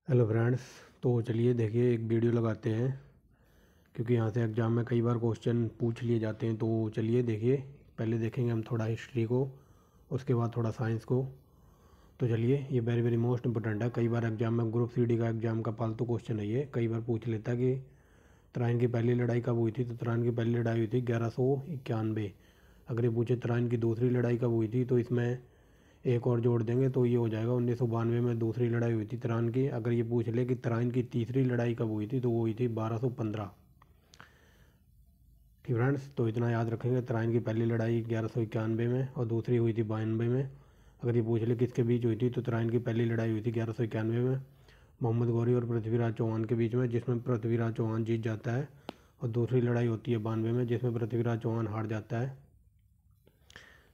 Hello friends. तो चलिए देखिए एक वीडियो लगाते हैं, क्योंकि यहाँ से एग्ज़ाम में कई बार क्वेश्चन पूछ लिए जाते हैं। तो चलिए देखिए, पहले देखेंगे हम थोड़ा हिस्ट्री को, उसके बाद थोड़ा साइंस को। तो चलिए, ये वेरी वेरी मोस्ट इंपॉर्टेंट है। कई बार एग्जाम में ग्रुप सी का एग्ज़ाम का पालतू क्वेश्चन है ये। कई बार पूछ लेता है कि तराइन की पहली लड़ाई कब हुई थी। तो तराइन की पहली लड़ाई हुई थी 1191। अगर ये पूछे तराइन की दूसरी लड़ाई कब हुई थी, तो इसमें एक और जोड़ देंगे तो ये हो जाएगा 1992 में दूसरी लड़ाई हुई थी तराइन की। अगर ये पूछ ले कि तराइन की तीसरी लड़ाई कब हुई थी, तो वो हुई थी 1215। ठीक फ्रेंड्स, तो इतना याद रखेंगे। तराइन की पहली लड़ाई 1191 में और दूसरी हुई थी 92 में। अगर ये पूछ ले किसके बीच हुई थी, तो तराइन की पहली लड़ाई हुई थी 1191 में मोहम्मद गौरी और पृथ्वीराज चौहान के बीच में, जिसमें पृथ्वीराज चौहान जीत जाता है। और दूसरी लड़ाई होती है 92 में, जिसमें पृथ्वीराज चौहान हार जाता है।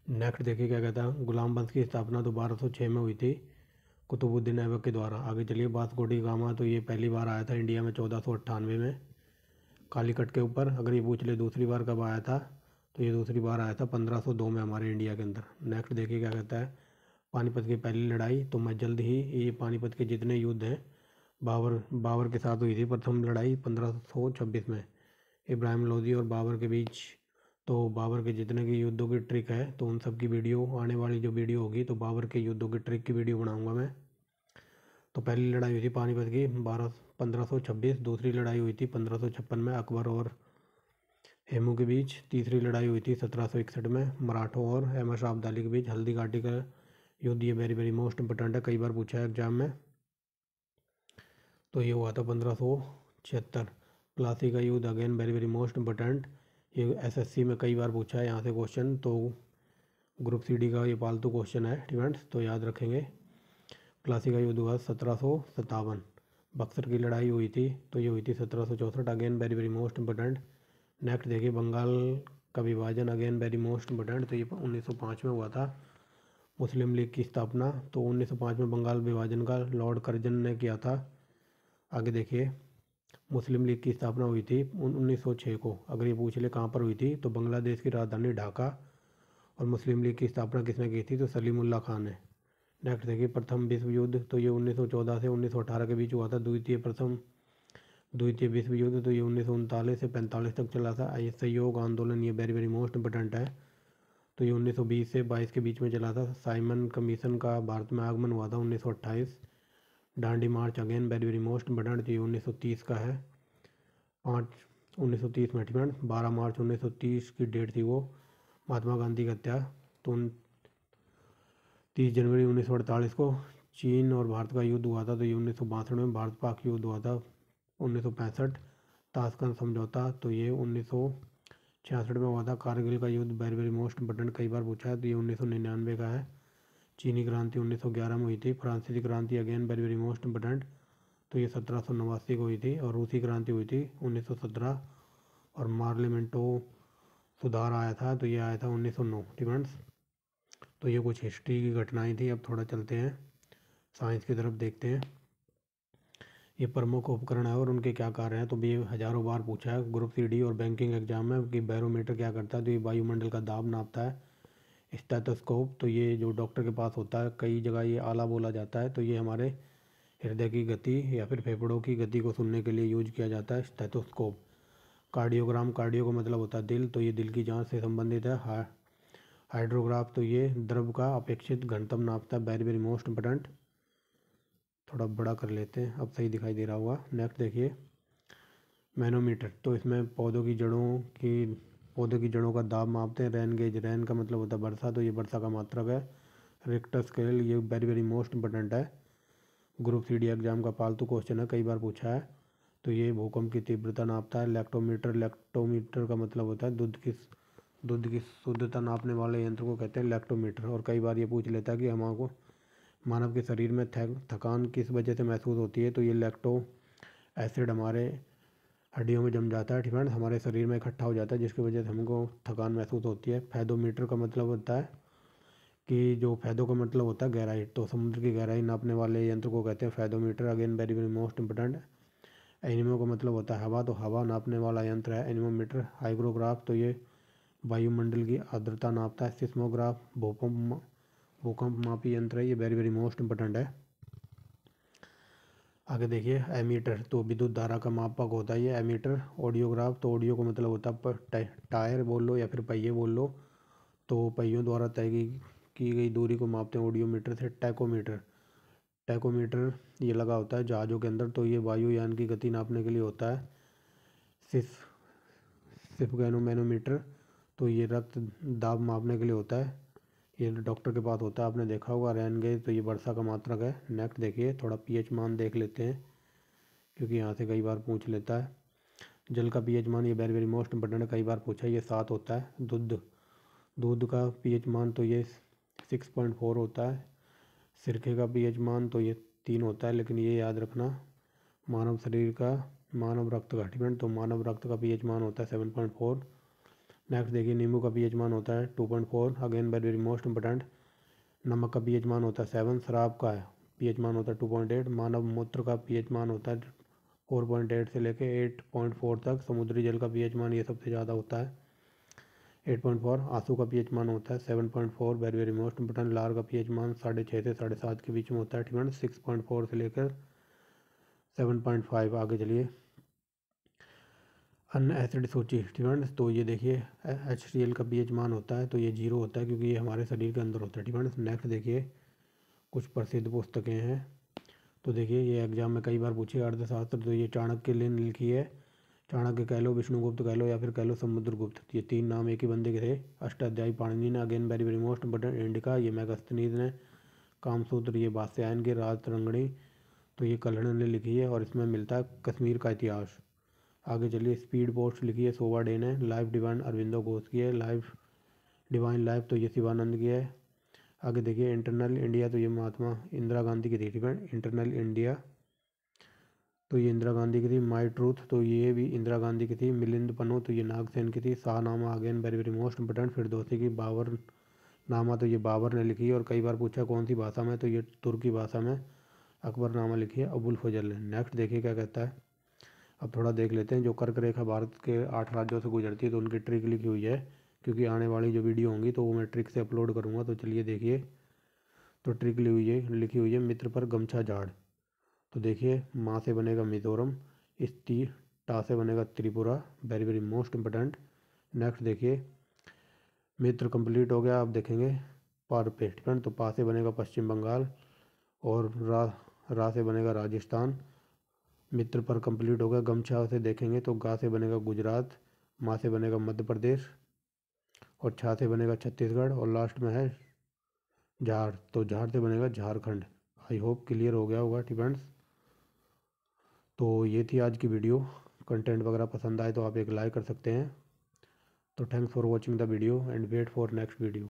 नेक्स्ट देखिए क्या कहता है। गुलाम वंश की स्थापना तो 1206 में हुई थी कुतुबुद्दीन ऐबक के द्वारा। आगे चलिए, वास्को डी गामा तो ये पहली बार आया था इंडिया में 1498 में कालीकट के ऊपर। अगर ये पूछ ले दूसरी बार कब आया था, तो ये दूसरी बार आया था 1502 में हमारे इंडिया के अंदर। नेक्स्ट देखिए क्या कहता है। पानीपत की पहली लड़ाई, तो मैं जल्द ही ये पानीपत के जितने युद्ध हैं बाबर बाबर के साथ हुई थी। प्रथम लड़ाई 1526 में इब्राहिम लोदी और बाबर के बीच। तो बाबर के जितने की युद्धों की ट्रिक है, तो उन सब की वीडियो आने वाली जो वीडियो होगी, तो बाबर के युद्धों की ट्रिक की वीडियो बनाऊंगा मैं। तो पहली लड़ाई हुई थी पानीपत की 1526। दूसरी लड़ाई हुई थी 1556 में अकबर और हेमू के बीच। तीसरी लड़ाई हुई थी 1761 में मराठों और अहमद शाह अब्दाली के बीच, हल्दी घाटी का युद्ध। ये वेरी वेरी मोस्ट इंपॉर्टेंट है, कई बार पूछा है एग्जाम में। तो ये हुआ था 1576। प्लासी का युद्ध, again very very most important. ये एसएससी में कई बार पूछा है यहाँ से क्वेश्चन। तो ग्रुप सी का ये पालतू क्वेश्चन है स्टूडेंट्स, तो याद रखेंगे। प्लासी का युद्ध हुआ 1757। बक्सर की लड़ाई हुई थी, तो ये हुई थी 1764। Again very very most important. Next देखिए, बंगाल का विभाजन, अगेन वेरी मोस्ट इंपॉर्टेंट। तो ये 1905 में हुआ था। मुस्लिम लीग की स्थापना, तो 1905 में बंगाल विभाजन का लॉर्ड कर्जन ने किया था। आगे देखिए, मुस्लिम लीग की स्थापना हुई थी 1906 को। अगर ये पूछ ले कहाँ पर हुई थी, तो बांग्लादेश की राजधानी ढाका। और मुस्लिम लीग की स्थापना किसने की थी, तो सलीमुल्लाह खान ने। नेक्स्ट देखिए, प्रथम विश्व युद्ध, तो ये 1914 से 1918 के बीच हुआ था। द्वितीय विश्व युद्ध, तो ये 1939 से 45 तक चला था। ये सहयोग आंदोलन, ये वेरी वेरी मोस्ट इंपॉर्टेंट है। तो ये 1920 से 22 के बीच में चला था। साइमन कमीशन का भारत में आगमन हुआ था 1928। Dandi march, again very very most important, ये 1930 का है। 1930 में, ठीक है। 12 मार्च 1930 की डेट थी वो, महात्मा गांधी की हत्या। तो 30 जनवरी 1948 को चीन और भारत का युद्ध हुआ था। तो ये 1962 में भारत पाक युद्ध हुआ था। 1965 ताशकंद समझौता, तो ये 1966 में हुआ था। कारगिल का युद्ध वेरी वेरी मोस्ट इंपॉर्टेंट, कई बार पूछा है। तो ये 1999 का है। चीनी क्रांति 1911 में हुई थी। फ्रांसीसी क्रांति, again very very most important, तो ये 1789 को हुई थी। और रूसी क्रांति हुई थी 1917। और मार्लिमेंटो सुधार आया था, तो ये आया था 1909। डिफेंस, तो ये कुछ हिस्ट्री की घटनाएं थी। अब थोड़ा चलते हैं साइंस की तरफ, देखते हैं ये प्रमुख उपकरण है और उनके क्या कार्य हैं। तो भी हज़ारों बार पूछा है ग्रुप सी और बैंकिंग एग्जाम में कि बैरोमीटर क्या करता है। तो ये वायुमंडल का दाब नापता है। स्टेथोस्कोप, तो ये जो डॉक्टर के पास होता है, कई जगह ये आला बोला जाता है। तो ये हमारे हृदय की गति या फिर फेफड़ों की गति को सुनने के लिए यूज किया जाता है, स्टेथोस्कोप। कार्डियोग्राम, कार्डियो का मतलब होता है दिल, तो ये दिल की जांच से संबंधित है। हाइड्रोग्राफ, तो ये द्रव का अपेक्षित घनत्व नापता है, वेरी वेरी मोस्ट इंपॉर्टेंट। थोड़ा बड़ा कर लेते हैं, अब सही दिखाई दे रहा होगा। नेक्स्ट देखिए, मैनोमीटर, तो इसमें पौधों की जड़ों का दाब मापते हैं। रेन गेज, रेन का मतलब होता है वर्षा, तो ये वर्षा का मात्रक है। रिक्टर स्केल, ये वेरी वेरी मोस्ट इंपॉर्टेंट है। ग्रुप सी एग्जाम का पालतू क्वेश्चन है, कई बार पूछा है। तो ये भूकंप की तीव्रता नापता है। लैक्टोमीटर, लैक्टोमीटर का मतलब होता है दूध की शुद्धता नापने वाले यंत्र को कहते हैं लैक्टोमीटर। और कई बार ये पूछ लेता है कि हमको मानव के शरीर में थकान किस वजह से महसूस होती है। तो ये लैक्टो एसिड हमारे हड्डियों में जम जाता है, ठीक है, हमारे शरीर में इकट्ठा हो जाता है, जिसकी वजह से हमको थकान महसूस होती है। फैदोमीटर का मतलब होता है कि जो फैदो का मतलब होता है गहराई, तो समुद्र की गहराई नापने वाले यंत्र को कहते हैं fathometer, again very very most important. Anemo का मतलब होता है हवा, तो हवा नापने वाला यंत्र है एनिमोमीटर। हाइग्रोग्राफ, तो ये वायुमंडल की आर्द्रता नापता है। सिस्मोग्राफ भूकंप मापी यंत्र है, ये वेरी वेरी मोस्ट इंपॉर्टेंट है। आगे देखिए एमीटर, तो विद्युत धारा का मापक होता है ये एमीटर। ऑडियोग्राफ, तो ऑडियो का मतलब होता है टायर बोल लो या फिर पहिए बोल लो, तो पहियों द्वारा तय की गई दूरी को मापते हैं ऑडियोमीटर से। टैकोमीटर, टैकोमीटर ये लगा होता है जहाज़ों के अंदर, तो ये वायुयान की गति नापने के लिए होता है। सिफगैनोमैनोमीटर, तो ये रक्त दाब मापने के लिए होता है, ये डॉक्टर के पास होता है, आपने देखा होगा। रेन गेज, तो ये वर्षा का मात्रक है। नेक्स्ट देखिए थोड़ा पीएच मान देख लेते हैं, क्योंकि यहाँ से कई बार पूछ लेता है। जल का पीएच मान, ये वेरी वेरी मोस्ट इंपॉर्टेंट है, कई बार पूछा है, ये 7 होता है। दूध का पीएच मान, तो ये 6.4 होता है। सिरके का पीएच मान, तो ये 3 होता है, लेकिन ये याद रखना मानव शरीर का, मानव रक्त का डिपेंड, तो मानव रक्त का पीएच मान होता है 7.4। नेक्स्ट देखिए नींबू का पीएच मान होता है 2.4, again very very most important. नमक का पीएच मान होता है 7, शराब का पीएच मान होता है 2.8, मानव मूत्र का पीएच मान होता है 4.8 से लेके 8.4 तक। समुद्री जल का पीएच मान ये सबसे ज़्यादा होता है 8.4। आंसू का पीएच मान होता है 7.4, वेरी वेरी मोस्ट इंपॉर्टेंट। लार का पीएच मान 6.5 से 7.5 के बीच में होता है, ठीक है। 6.4 से लेकर 7.5। आगे चलिए अन्य एसिड सूची, ठीक है। तो ये देखिए HCl का पीएच मान होता है, तो ये 0 होता है, क्योंकि ये हमारे शरीर के अंदर होता है, ठीक है। नेक्स्ट देखिए कुछ प्रसिद्ध पुस्तकें हैं, तो देखिए ये एग्जाम में कई बार पूछी अर्थशास्त्र, तो ये चाणक्य ने लिखी है। चाणक्य कह लो, विष्णुगुप्त कह लो, या फिर कह लो समुद्रगुप्त, ये 3 नाम एक ही बंदे के थे। अष्टाध्यायी पाणिनि ने, again very very most important. Indica, ये मेगास्थनीज ने। कामसूत्र, ये वात्स्यायन की राजतरंगिणी, तो ये कल्हड़ ने लिखी है, और इसमें मिलता है कश्मीर का इतिहास। आगे चलिए स्पीड पोस्ट लिखी है सोवा डे ने। लाइफ डिवाइन अरविंदो घोष की है। लाइफ डिवाइन लाइफ, तो ये शिवानंद की है। आगे देखिए इंटरनल इंडिया, तो ये महात्मा इंदिरा गांधी की थी, ठीक है। इंटरनल इंडिया, तो ये इंदिरा गांधी की थी। माई ट्रूथ, तो ये भी इंदिरा गांधी की थी। मिलिंद पन्नू, तो ये नागसेन की थी। Shahnameh, again very very most important. Firdausi की बाबर नामा, तो ये बाबर ने लिखी है, और कई बार पूछा कौन सी भाषा में, तो ये तुर्की भाषा में अकबरनामा लिखी है अबुल फजल ने। नेक्स्ट देखिए क्या कहता है, अब थोड़ा देख लेते हैं। जो कर्क रेखा भारत के 8 राज्यों से गुजरती है, तो उनकी ट्रिक लिखी हुई है, क्योंकि आने वाली जो वीडियो होंगी तो वो मैं ट्रिक से अपलोड करूँगा। तो चलिए देखिए, तो ट्रिक लिखी हुई है मित्र पर गमछा झाड़, तो देखिए माँ से बनेगा मिजोरम, इस टा से बनेगा Tripura, very very most important. Next देखिए मित्र कंप्लीट हो गया, आप देखेंगे पर पे, ठीक है। तो पा से बनेगा पश्चिम बंगाल, और रा से बनेगा राजस्थान। मित्र पर कंप्लीट हो गया। गमछा से देखेंगे तो गा से बनेगा गुजरात, माँ से बनेगा मध्य प्रदेश, और छा से बनेगा छत्तीसगढ़, और लास्ट में है झार, तो झार से बनेगा झारखंड। आई होप क्लियर हो गया होगा, डिपेंड्स। तो ये थी आज की वीडियो। कंटेंट वगैरह पसंद आए तो आप एक लाइक कर सकते हैं। तो thanks for watching the video and wait for next video.